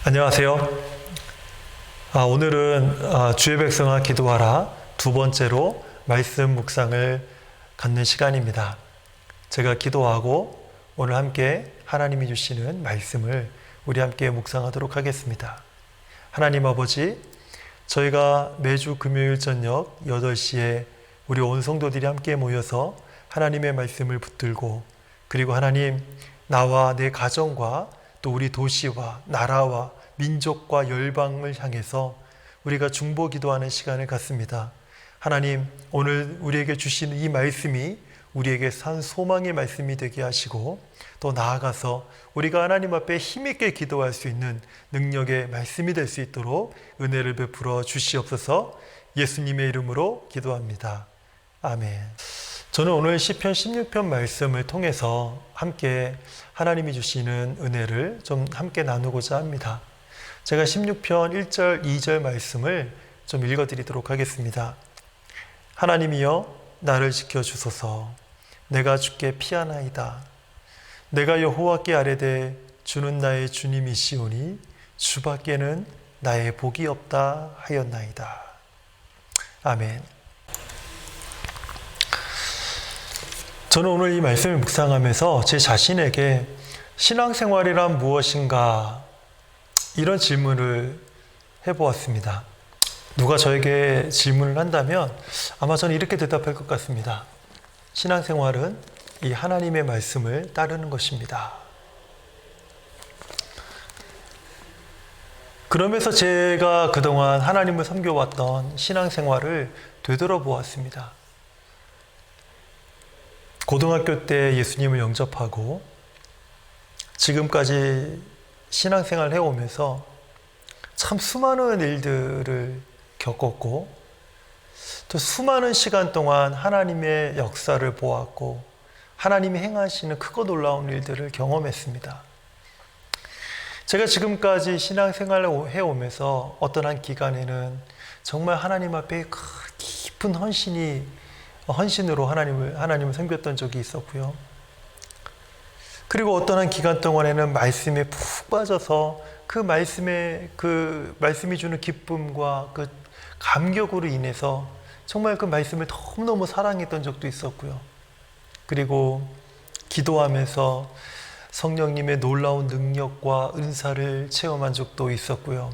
안녕하세요. 오늘은 주의 백성아 기도하라 두 번째로 말씀 묵상을 갖는 시간입니다. 제가 기도하고 오늘 함께 하나님이 주시는 말씀을 우리 함께 묵상하도록 하겠습니다. 하나님 아버지, 저희가 매주 금요일 저녁 8시에 우리 온 성도들이 함께 모여서 하나님의 말씀을 붙들고, 그리고 하나님, 나와 내 가정과 또 우리 도시와 나라와 민족과 열방을 향해서 우리가 중보 기도하는 시간을 갖습니다. 하나님, 오늘 우리에게 주시는 이 말씀이 우리에게 산 소망의 말씀이 되게 하시고, 또 나아가서 우리가 하나님 앞에 힘있게 기도할 수 있는 능력의 말씀이 될 수 있도록 은혜를 베풀어 주시옵소서. 예수님의 이름으로 기도합니다. 아멘. 저는 오늘 시편 16편 말씀을 통해서 함께 하나님이 주시는 은혜를 좀 함께 나누고자 합니다. 제가 16편 1절, 2절 말씀을 좀 읽어드리도록 하겠습니다. 하나님이여 나를 지켜주소서. 내가 주께 피하나이다. 내가 여호와께 아뢰되 주는 나의 주님이시오니 주밖에는 나의 복이 없다 하였나이다. 아멘. 저는 오늘 이 말씀을 묵상하면서 제 자신에게 신앙생활이란 무엇인가 이런 질문을 해보았습니다. 누가 저에게 질문을 한다면 아마 저는 이렇게 대답할 것 같습니다. 신앙생활은 이 하나님의 말씀을 따르는 것입니다. 그러면서 제가 그동안 하나님을 섬겨왔던 신앙생활을 되돌아보았습니다. 고등학교 때 예수님을 영접하고 지금까지 신앙생활을 해오면서 참 수많은 일들을 겪었고, 또 수많은 시간 동안 하나님의 역사를 보았고 하나님이 행하시는 크고 놀라운 일들을 경험했습니다. 제가 지금까지 신앙생활을 해오면서 어떤 한 기간에는 정말 하나님 앞에 깊은 헌신으로 하나님을 섬겼던 적이 있었고요. 그리고 어떤 한 기간 동안에는 말씀에 푹 빠져서 그 말씀이 주는 기쁨과 그 감격으로 인해서 정말 그 말씀을 너무너무 사랑했던 적도 있었고요. 그리고 기도하면서 성령님의 놀라운 능력과 은사를 체험한 적도 있었고요.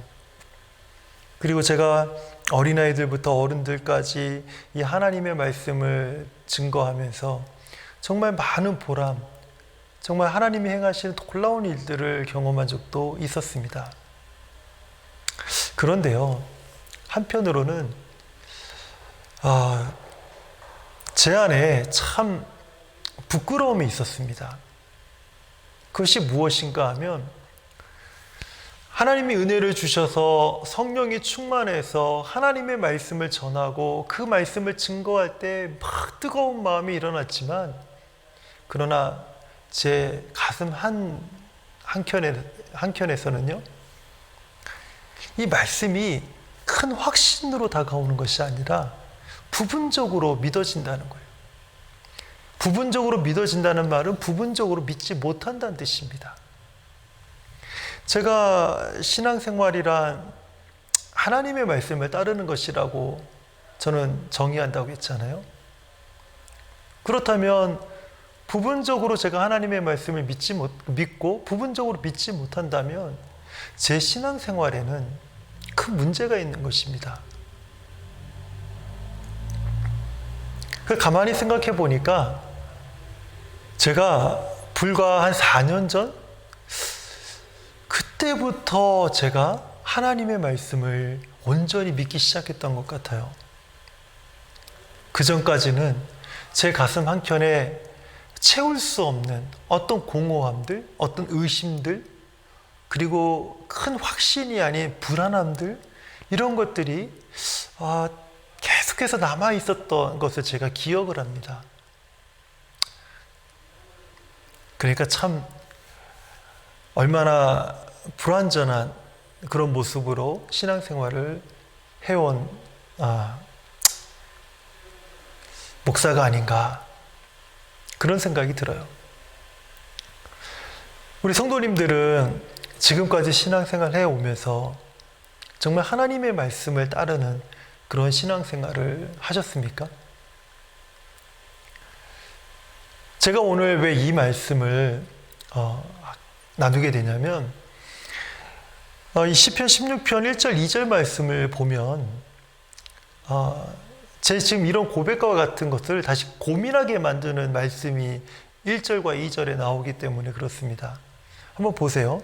그리고 제가 어린아이들부터 어른들까지 이 하나님의 말씀을 증거하면서 정말 많은 보람, 정말 하나님이 행하시는 놀라운 일들을 경험한 적도 있었습니다. 그런데요, 한편으로는 제 안에 참 부끄러움이 있었습니다. 그것이 무엇인가 하면, 하나님이 은혜를 주셔서 성령이 충만해서 하나님의 말씀을 전하고 그 말씀을 증거할 때 막 뜨거운 마음이 일어났지만, 그러나 제 가슴 한켠에서는요, 이 말씀이 큰 확신으로 다가오는 것이 아니라 부분적으로 믿어진다는 거예요. 부분적으로 믿어진다는 말은 부분적으로 믿지 못한다는 뜻입니다. 제가 신앙생활이란 하나님의 말씀을 따르는 것이라고 저는 정의한다고 했잖아요. 그렇다면 부분적으로 제가 하나님의 말씀을 믿고 부분적으로 믿지 못한다면 제 신앙생활에는 큰 문제가 있는 것입니다. 가만히 생각해 보니까 제가 불과 한 4년 전, 그때부터 제가 하나님의 말씀을 온전히 믿기 시작했던 것 같아요. 그 전까지는 제 가슴 한켠에 채울 수 없는 어떤 공허함들, 어떤 의심들, 그리고 큰 확신이 아닌 불안함들, 이런 것들이 계속해서 남아 있었던 것을 제가 기억을 합니다. 그러니까 참 얼마나 불완전한 그런 모습으로 신앙생활을 해온 목사가 아닌가, 그런 생각이 들어요. 우리 성도님들은 지금까지 신앙생활 해오면서 정말 하나님의 말씀을 따르는 그런 신앙생활을 하셨습니까? 제가 오늘 왜 이 말씀을 나누게 되냐면 이 시편 16편 1절 2절 말씀을 보면 제 지금 이런 고백과 같은 것을 다시 고민하게 만드는 말씀이 1절과 2절에 나오기 때문에 그렇습니다. 한번 보세요.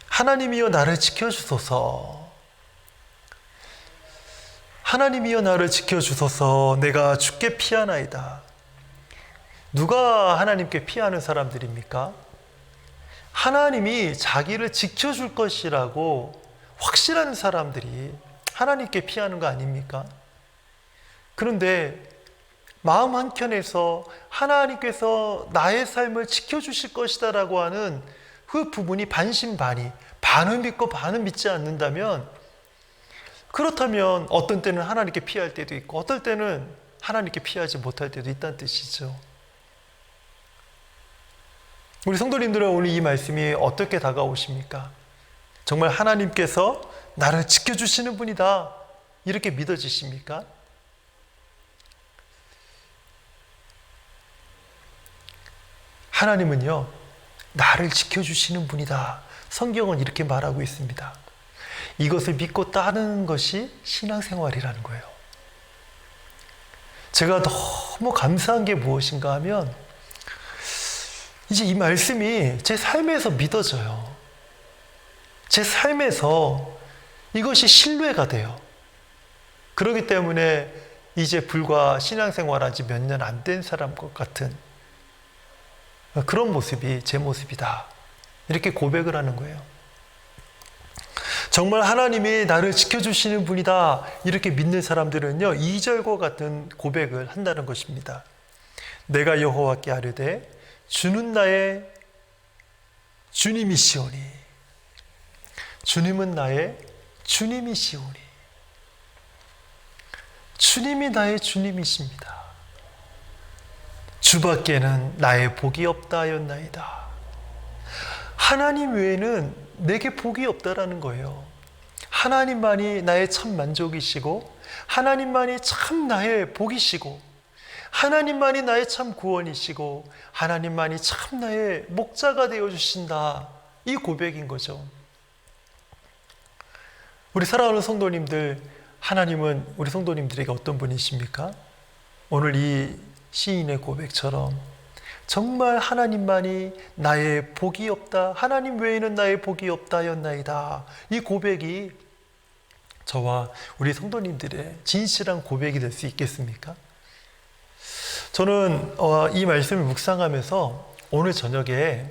하나님이여 나를 지켜주소서. 하나님이여 나를 지켜주소서. 내가 주께 피하나이다. 누가 하나님께 피하는 사람들입니까? 하나님이 자기를 지켜줄 것이라고 확실한 사람들이 하나님께 피하는 거 아닙니까? 그런데 마음 한켠에서 하나님께서 나의 삶을 지켜주실 것이다 라고 하는 그 부분이 반신반의, 반은 믿고 반은 믿지 않는다면, 그렇다면 어떤 때는 하나님께 피할 때도 있고 어떨 때는 하나님께 피하지 못할 때도 있다는 뜻이죠. 우리 성도님들은 오늘 이 말씀이 어떻게 다가오십니까? 정말 하나님께서 나를 지켜주시는 분이다 이렇게 믿어지십니까? 하나님은요, 나를 지켜주시는 분이다. 성경은 이렇게 말하고 있습니다. 이것을 믿고 따르는 것이 신앙생활이라는 거예요. 제가 너무 감사한 게 무엇인가 하면 이제 이 말씀이 제 삶에서 믿어져요. 제 삶에서 이것이 신뢰가 돼요. 그렇기 때문에 이제 불과 신앙생활한 지 몇 년 안 된 사람 것 같은 그런 모습이 제 모습이다. 이렇게 고백을 하는 거예요. 정말 하나님이 나를 지켜주시는 분이다. 이렇게 믿는 사람들은요, 2절과 같은 고백을 한다는 것입니다. 내가 여호와께 아뢰되 주는 나의 주님이시오니. 주님은 나의 주님이시오니. 주님이 나의 주님이십니다. 주밖에는 나의 복이 없다 하였나이다. 하나님 외에는 내게 복이 없다라는 거예요. 하나님만이 나의 참 만족이시고 하나님만이 참 나의 복이시고 하나님만이 나의 참 구원이시고 하나님만이 참 나의 목자가 되어주신다. 이 고백인 거죠. 우리 사랑하는 성도님들, 하나님은 우리 성도님들에게 어떤 분이십니까? 오늘 이 시인의 고백처럼 정말 하나님만이 나의 복이 없다, 하나님 외에는 나의 복이 없다 하였나이다. 이 고백이 저와 우리 성도님들의 진실한 고백이 될 수 있겠습니까? 저는 이 말씀을 묵상하면서 오늘 저녁에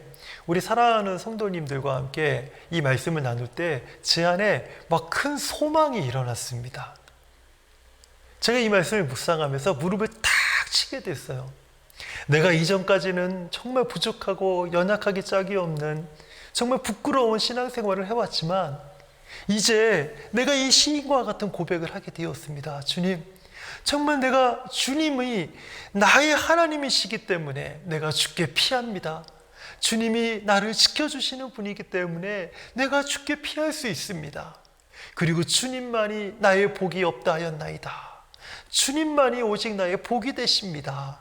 우리 사랑하는 성도님들과 함께 이 말씀을 나눌 때 제 안에 막 큰 소망이 일어났습니다. 제가 이 말씀을 묵상하면서 무릎을 탁 치게 됐어요. 내가 이전까지는 정말 부족하고 연약하기 짝이 없는 정말 부끄러운 신앙생활을 해왔지만 이제 내가 이 시인과 같은 고백을 하게 되었습니다. 주님, 정말 내가 주님이 나의 하나님이시기 때문에 내가 주께 피합니다. 주님이 나를 지켜주시는 분이기 때문에 내가 주께 피할 수 있습니다. 그리고 주님만이 나의 복이 없다 하였나이다. 주님만이 오직 나의 복이 되십니다.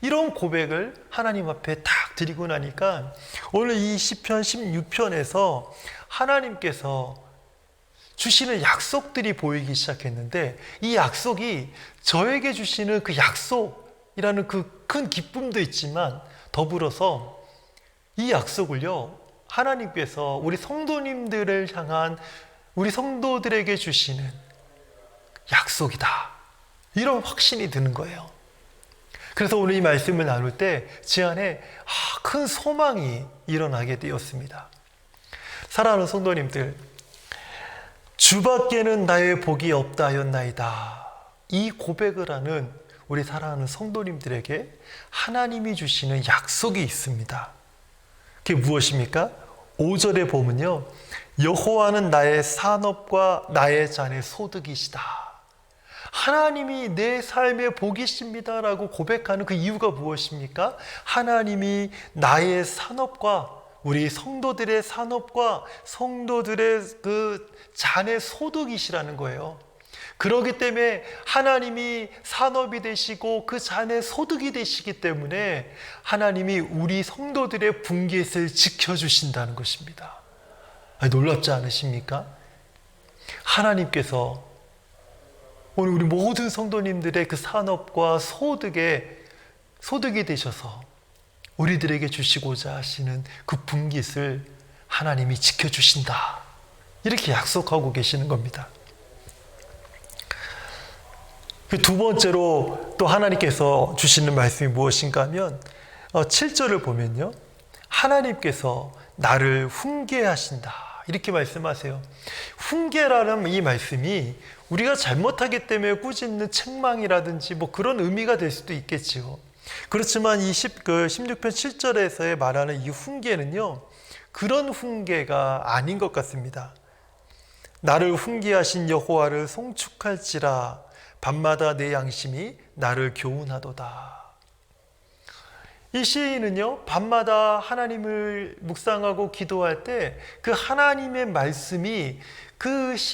이런 고백을 하나님 앞에 딱 드리고 나니까 오늘 이 시편 16편에서 하나님께서 주시는 약속들이 보이기 시작했는데 이 약속이 저에게 주시는 그 약속이라는 그 큰 기쁨도 있지만 더불어서 이 약속을요, 하나님께서 우리 성도님들을 향한 우리 성도들에게 주시는 약속이다. 이런 확신이 드는 거예요. 그래서 오늘 이 말씀을 나눌 때 제 안에 큰 소망이 일어나게 되었습니다. 사랑하는 성도님들, 주밖에는 나의 복이 없다 하였나이다. 이 고백을 하는 우리 사랑하는 성도님들에게 하나님이 주시는 약속이 있습니다. 그게 무엇입니까? 5절에 보면요, 여호와는 나의 산업과 나의 잔의 소득이시다. 하나님이 내 삶의 복이십니다 라고 고백하는 그 이유가 무엇입니까? 하나님이 나의 산업과 우리 성도들의 산업과 성도들의 그 잔의 소득이시라는 거예요. 그렇기 때문에 하나님이 산업이 되시고 그 잔의 소득이 되시기 때문에 하나님이 우리 성도들의 분깃을 지켜주신다는 것입니다. 놀랍지 않으십니까? 하나님께서 오늘 우리 모든 성도님들의 그 산업과 소득이 되셔서 우리들에게 주시고자 하시는 그 분깃을 하나님이 지켜주신다, 이렇게 약속하고 계시는 겁니다. 두 번째로 또 하나님께서 주시는 말씀이 무엇인가 하면 7절을 보면요, 하나님께서 나를 훈계하신다, 이렇게 말씀하세요. 훈계라는 이 말씀이 우리가 잘못하기 때문에 꾸짖는 책망이라든지 뭐 그런 의미가 될 수도 있겠지요. 그렇지만 16편 7절에서의 말하는 이 훈계는요, 그런 훈계가 아닌 것 같습니다. 나를 훈계하신 여호와를 송축할지라, 밤마다 내 양심이 나를 교훈하도다. 이 시인은요, 밤마다 하나님을 묵상하고 기도할 때 그 하나님의 말씀이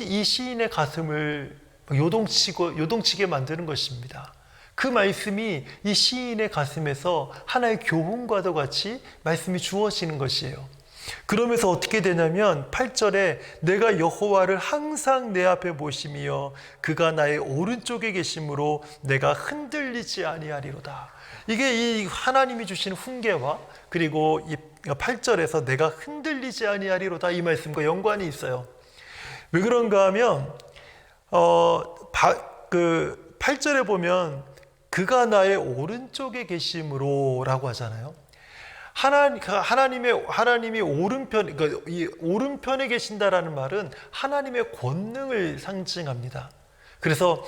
이 시인의 가슴을 요동치게 만드는 것입니다. 그 말씀이 이 시인의 가슴에서 하나의 교훈과도 같이 말씀이 주어지는 것이에요. 그러면서 어떻게 되냐면 8절에 내가 여호와를 항상 내 앞에 보시며 그가 나의 오른쪽에 계심으로 내가 흔들리지 아니하리로다. 이게 이 하나님이 주신 훈계와 그리고 이 8절에서 내가 흔들리지 아니하리로다, 이 말씀과 연관이 있어요. 왜 그런가 하면 8절에 보면 그가 나의 오른쪽에 계심으로 라고 하잖아요. 하나님이 오른편, 그러니까 이 오른편에 계신다라는 말은 하나님의 권능을 상징합니다. 그래서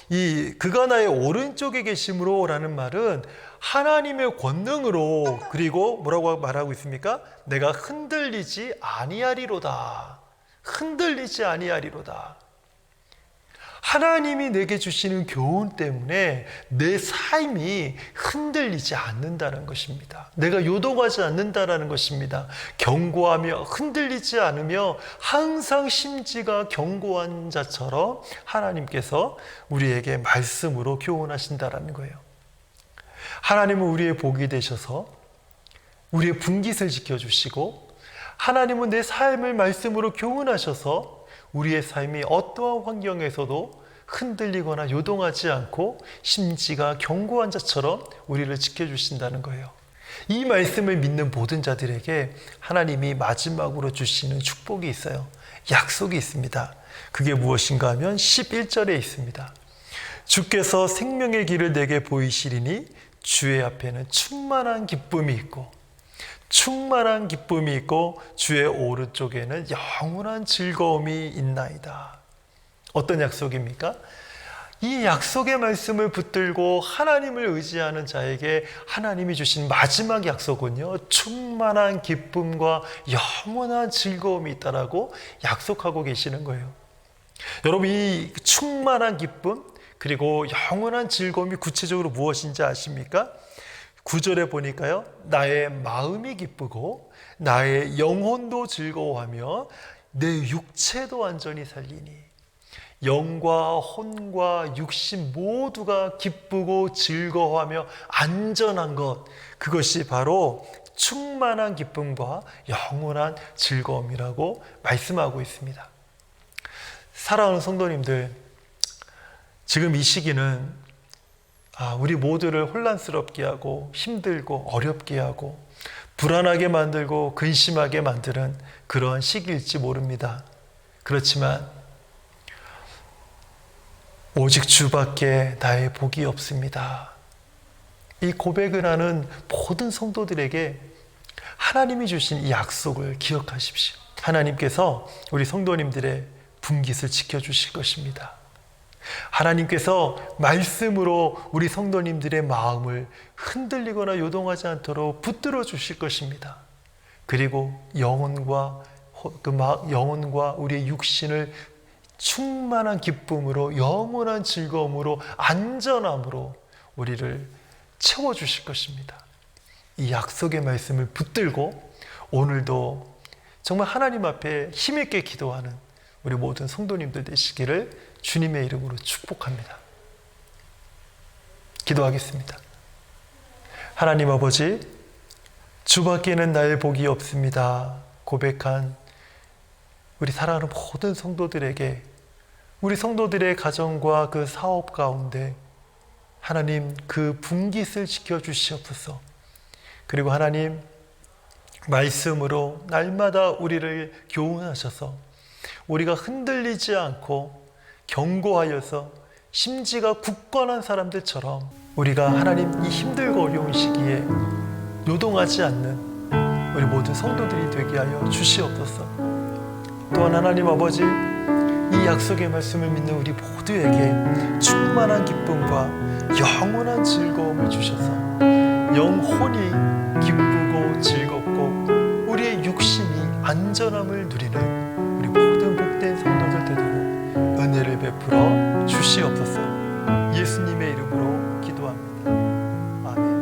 이 그가 나의 오른쪽에 계심으로라는 말은 하나님의 권능으로, 그리고 뭐라고 말하고 있습니까? 내가 흔들리지 아니하리로다. 흔들리지 아니하리로다. 하나님이 내게 주시는 교훈 때문에 내 삶이 흔들리지 않는다는 것입니다. 내가 요동하지 않는다는 것입니다. 견고하며 흔들리지 않으며 항상 심지가 견고한 자처럼 하나님께서 우리에게 말씀으로 교훈하신다는 거예요. 하나님은 우리의 복이 되셔서 우리의 분깃을 지켜주시고, 하나님은 내 삶을 말씀으로 교훈하셔서 우리의 삶이 어떠한 환경에서도 흔들리거나 요동하지 않고 심지가 견고한 자처럼 우리를 지켜주신다는 거예요. 이 말씀을 믿는 모든 자들에게 하나님이 마지막으로 주시는 축복이 있어요. 약속이 있습니다. 그게 무엇인가 하면 11절에 있습니다. 주께서 생명의 길을 내게 보이시리니 주의 앞에는 충만한 기쁨이 있고 주의 오른쪽에는 영원한 즐거움이 있나이다. 어떤 약속입니까? 이 약속의 말씀을 붙들고 하나님을 의지하는 자에게 하나님이 주신 마지막 약속은요, 충만한 기쁨과 영원한 즐거움이 있다라고 약속하고 계시는 거예요. 여러분, 이 충만한 기쁨 그리고 영원한 즐거움이 구체적으로 무엇인지 아십니까? 9절에 보니까요, 나의 마음이 기쁘고 나의 영혼도 즐거워하며 내 육체도 완전히 살리니, 영과 혼과 육신 모두가 기쁘고 즐거워하며 안전한 것, 그것이 바로 충만한 기쁨과 영원한 즐거움이라고 말씀하고 있습니다. 사랑하는 성도님들, 지금 이 시기는 우리 모두를 혼란스럽게 하고 힘들고 어렵게 하고 불안하게 만들고 근심하게 만드는 그러한 시기일지 모릅니다. 그렇지만 오직 주밖에 나의 복이 없습니다. 이 고백을 하는 모든 성도들에게 하나님이 주신 이 약속을 기억하십시오. 하나님께서 우리 성도님들의 분깃을 지켜주실 것입니다. 하나님께서 말씀으로 우리 성도님들의 마음을 흔들리거나 요동하지 않도록 붙들어 주실 것입니다. 그리고 영혼과 우리의 육신을 충만한 기쁨으로, 영원한 즐거움으로, 안전함으로 우리를 채워주실 것입니다. 이 약속의 말씀을 붙들고 오늘도 정말 하나님 앞에 힘있게 기도하는 우리 모든 성도님들 되시기를 주님의 이름으로 축복합니다. 기도하겠습니다. 하나님 아버지, 주밖에는 나의 복이 없습니다 고백한 우리 사랑하는 모든 성도들에게, 우리 성도들의 가정과 그 사업 가운데 하나님 그 분깃을 지켜주시옵소서. 그리고 하나님 말씀으로 날마다 우리를 교훈하셔서 우리가 흔들리지 않고 견고하여서 심지가 굳건한 사람들처럼 우리가 하나님 이 힘들고 어려운 시기에 요동하지 않는 우리 모든 성도들이 되게 하여 주시옵소서. 또한 하나님 아버지, 이 약속의 말씀을 믿는 우리 모두에게 충만한 기쁨과 영원한 즐거움을 주셔서 영혼이 기쁘고 즐겁고 우리의 육신이 안전함을 누리는 우리 모든 복된 성도들 되도록 은혜를 베풀어 주시옵소서. 예수님의 이름으로 기도합니다. 아멘.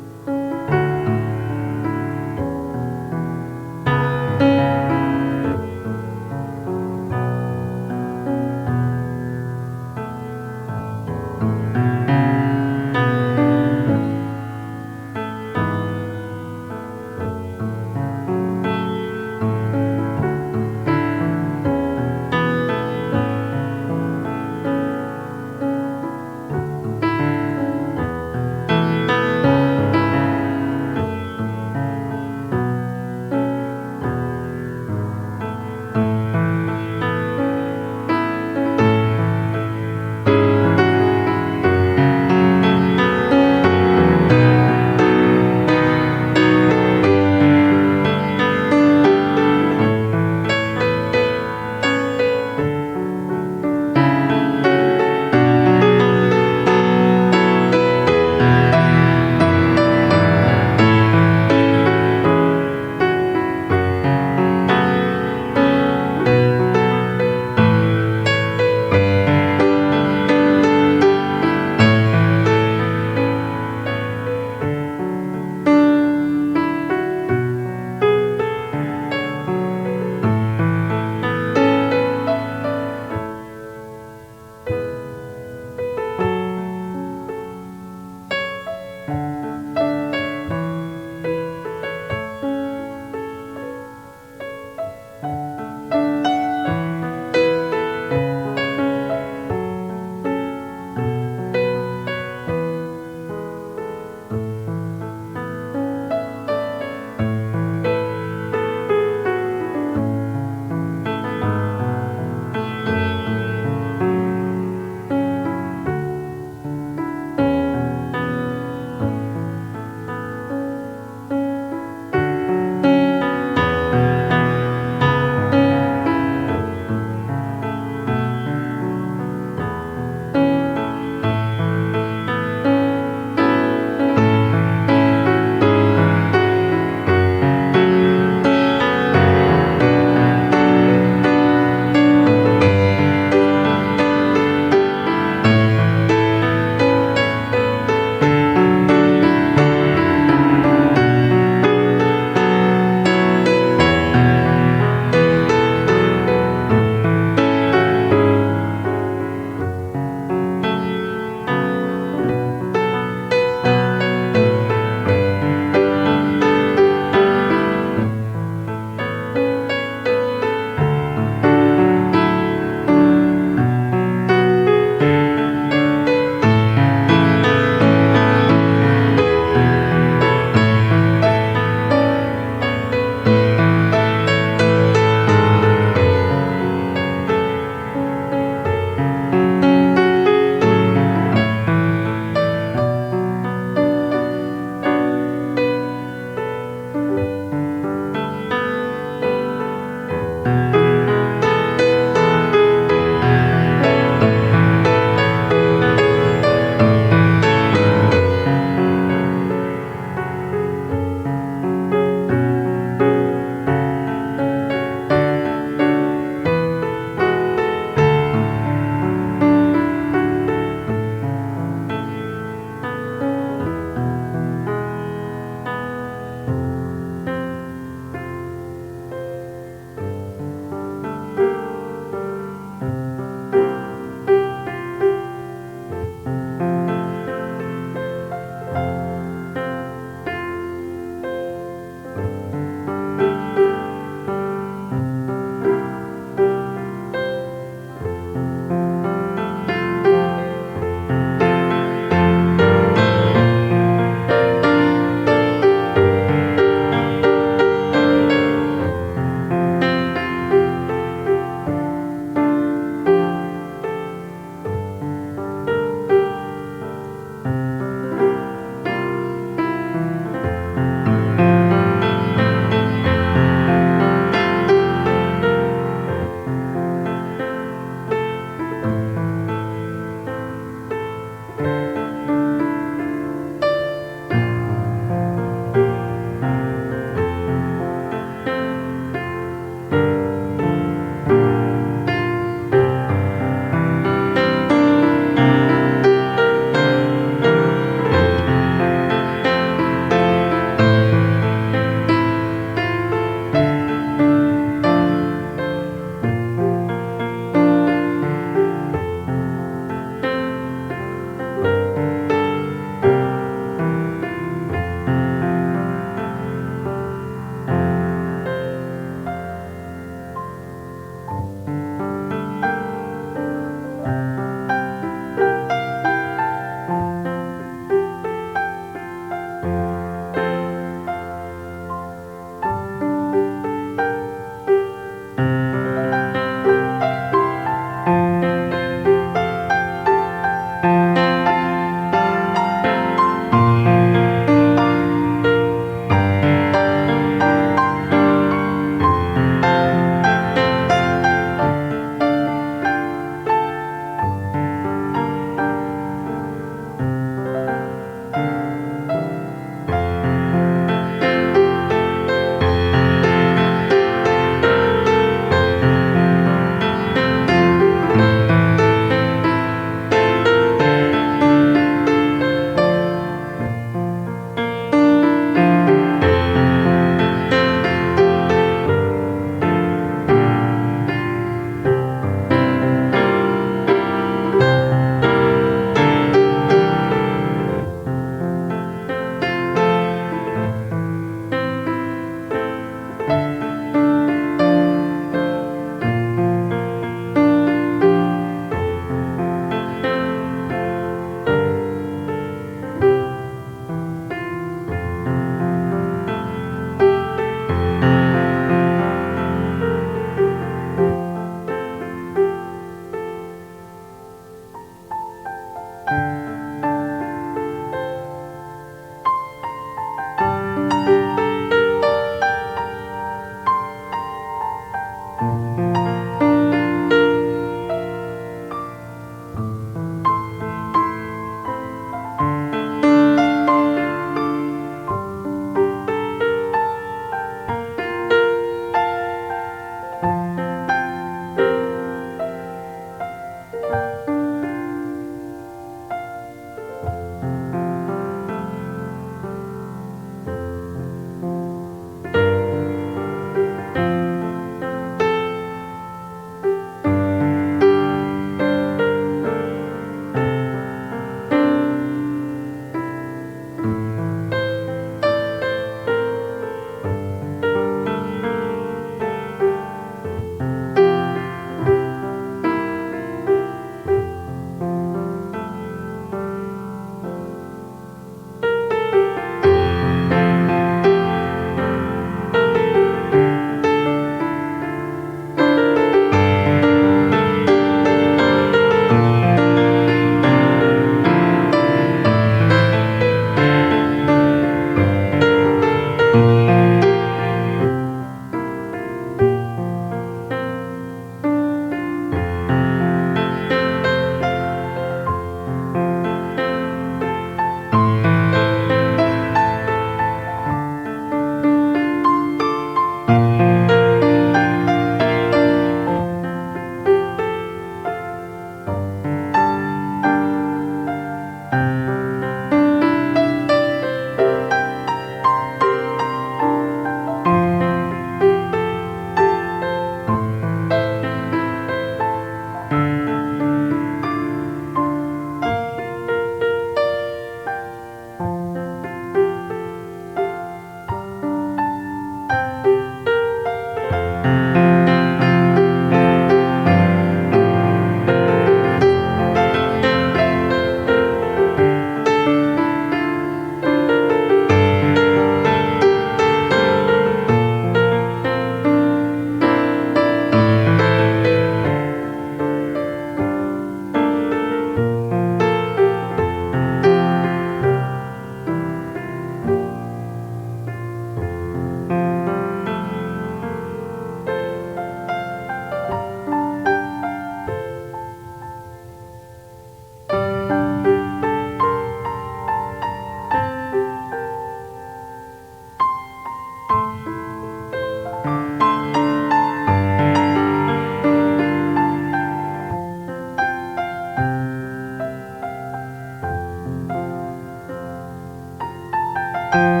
주